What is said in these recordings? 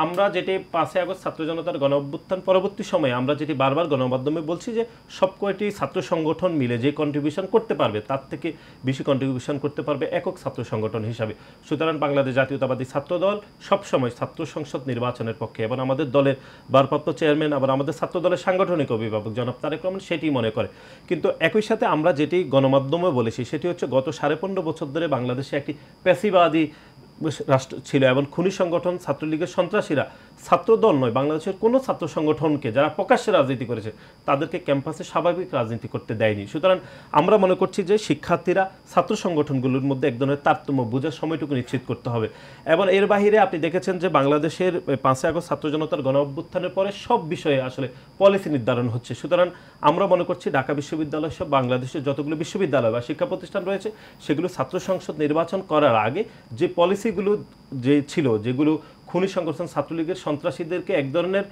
আমরা যেটি 5 আগস্ট ছাত্র জনতার গণ অভ্যুত্থান পরবর্তী সময়ে আমরা যেটি বারবার গণমাধ্যমে বলছি যে সব কয়টি ছাত্র সংগঠন মিলে যে কন্ট্রিবিউশন করতে পারবে তার থেকে বেশি কন্ট্রিবিউশন করতে পারবে একক ছাত্র সংগঠন হিসাবে। সুতরাং বাংলাদেশ জাতীয়তাবাদী ছাত্র দল সবসময় ছাত্র সংসদ নির্বাচনের পক্ষে এবং আমাদের দলের ভারপ্রাপ্ত চেয়ারম্যান আবার আমাদের ছাত্র দলের সাংগঠনিক অভিভাবক জনাব তারেক রহমান সেটি মনে করে। কিন্তু একই সাথে আমরা যেটি গণমাধ্যমে বলেছি সেটি হচ্ছে গত 15.5 বছর ধরে বাংলাদেশে একটি প্যাসিবাদী রাষ্ট্র ছিল এবং খুনি সংগঠন ছাত্রলীগের সন্ত্রাসীরা ছাত্র দল নয় বাংলাদেশের কোনো ছাত্র সংগঠনকে যারা প্রকাশ্যে রাজনীতি করেছে তাদেরকে ক্যাম্পাসে স্বাভাবিক রাজনীতি করতে দেয়নি। সুতরাং আমরা মনে করছি যে শিক্ষার্থীরা ছাত্র সংগঠনগুলোর মধ্যে এক ধরনের তারতম্য বোঝার সময়টুকু নিশ্চিত করতে হবে। এবং এর বাহিরে আপনি দেখেছেন যে বাংলাদেশের 5 আগস্ট ছাত্র জনতার গণ অভ্যুত্থানের পরে সব বিষয়ে আসলে পলিসি নির্ধারণ হচ্ছে। সুতরাং আমরা মনে করছি ঢাকা বিশ্ববিদ্যালয় সহ বাংলাদেশের যতগুলো বিশ্ববিদ্যালয় বা শিক্ষা প্রতিষ্ঠান রয়েছে সেগুলো ছাত্র সংসদ নির্বাচন করার আগে যে পলিসিগুলো যে ছিল যেগুলো খুনি সংগঠন ছাত্রলীগের সন্ত্রাসীদেরকে এক ধরনের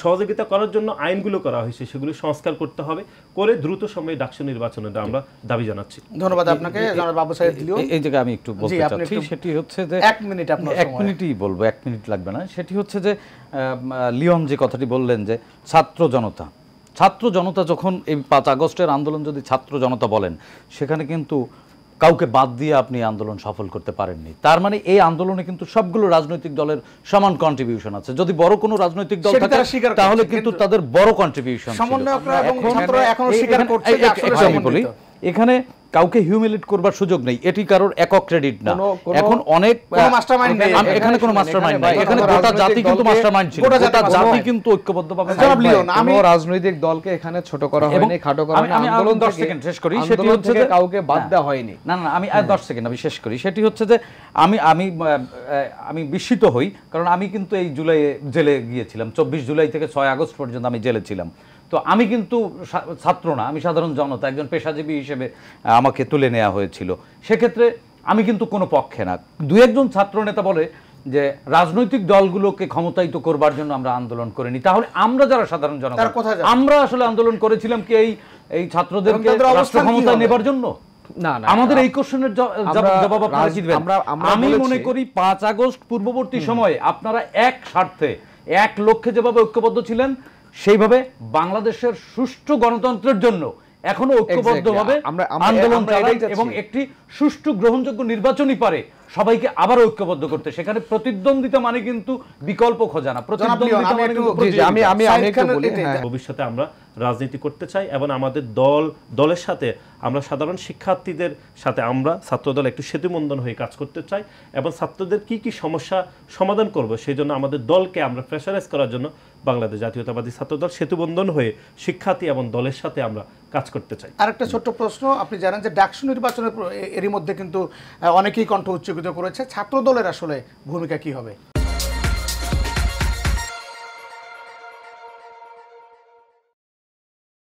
সহযোগিতা করার জন্য আইনগুলো করা হয়েছে সেগুলো সংস্কার করতে হবে করে দ্রুত সময়ে ডাকসু নির্বাচনের আমরা দাবি জানাচ্ছি। ধন্যবাদ আপনাকে জনাব বাবু সাইদ লিও। এই জায়গায় আমি একটু বলতে চাচ্ছি সেটি হচ্ছে যে 1 মিনিট আপনার সময় 1 মিনিটই বলবো 1 মিনিট লাগবে না। সেটি হচ্ছে যে লিওন যে কথাটি বললেন যে ছাত্র জনতা যখন এই 5 আগস্টের আন্দোলন যদি ছাত্র জনতা বলেন সেখানে কিন্তু কাউকে বাদ দিয়ে আপনি আন্দোলন সফল করতে পারেননি। তার মানে এই আন্দোলনে কিন্তু সবগুলো রাজনৈতিক দলের সমান কন্ট্রিবিউশন আছে। যদি বড় কোনো রাজনৈতিক দল থাকে তাহলে কিন্তু তাদের বড় কন্ট্রিবিউশন ছিল। সমন্বয়করা এবং ছাত্ররা এখনো স্বীকার করছে যে আসলে এখানে কাউকে হিউমিলেট করবার সুযোগ নেই, এটি কারোর একক ক্রেডিট না। এখন অনেক মাস্টারমাইন্ড নেই, এখানে কোনো মাস্টারমাইন্ড নাই, এখানে গোটা জাতি কিন্তু মাস্টারমাইন্ড ছিল, গোটা জাতি কিন্তু ঐক্যবদ্ধভাবে। আমি রাজনৈতিক দলকে এখানে ছোট করা হয়নি, খাটো করা হয়নি, আন্দোলন 10 সেকেন্ড শেষ করি। সেটি হচ্ছে যে কাউকে বাদ দেওয়া হয়নি। না না আমি 10 সেকেন্ড আমি শেষ করি। সেটি হচ্ছে যে আমি বিস্মিত হই, কারণ আমি কিন্তু এই জুলাইয়ে জেলে গিয়েছিলাম, 24 জুলাই থেকে 6 আগস্ট পর্যন্ত আমি জেলে ছিলাম। তো আমি কিন্তু ছাত্র না, আমি সাধারণ জনতা, একজন পেশাজীবী হিসেবে আমাকে তুলে নেওয়া হয়েছিল। সেক্ষেত্রে আমি কিন্তু কোনো পক্ষে না। দু একজন ছাত্র নেতা বলে যে রাজনৈতিক দলগুলোকে ক্ষমতায়িত করবার জন্য আমরা আন্দোলন করিনি, তাহলে আমরা যারা সাধারণ জনতা আমরা আসলে আন্দোলন করেছিলাম কি এই ছাত্রদেরকে রাষ্ট্র ক্ষমতায় নেবার জন্য? না না, আমাদের এই কোশ্চেনের জবাব আপনারা কি দিবেন? আমি মনে করি 5 আগস্ট পূর্ববর্তী সময়ে আপনারা এক স্বার্থে এক লক্ষ্যে যেভাবে ঐক্যবদ্ধ ছিলেন সেইভাবে বাংলাদেশের সুষ্ঠু গণতন্ত্রের জন্য এখনো ঐক্যবদ্ধভাবে আন্দোলন চালাই এবং একটি সুষ্ঠু গ্রহণযোগ্য নির্বাচনই পারে সবাইকে আবার ঐক্যবদ্ধ করতে। সেখানে প্রতিদ্বন্দ্বিতা মানে কিন্তু বিকল্প খোঁজা না, প্রতিদ্বন্দ্বিতা মানে কিন্তু ভবিষ্যতে আমরা রাজনীতি করতে চাই এবং আমাদের দলের সাথে আমরা সাধারণ শিক্ষার্থীদের সাথে আমরা ছাত্রদল একটু সেতুবন্ধন হয়ে কাজ করতে চাই এবং ছাত্রদের কি কি সমস্যা সমাধান করব সেই জন্য আমাদের দলকে আমরা প্রেসারাইজ করার জন্য বাংলাদেশ জাতীয়তাবাদী ছাত্রদল সেতুবন্ধন হয়ে শিক্ষার্থী এবং দলের সাথে আমরা কাজ করতে চাই। আরেকটা ছোট্ট প্রশ্ন, আপনি জানেন যে ডাকসু নির্বাচনের এরই মধ্যে কিন্তু অনেকেই কণ্ঠ উচ্চকিত করেছে, ছাত্রদলের আসলে ভূমিকা কি হবে?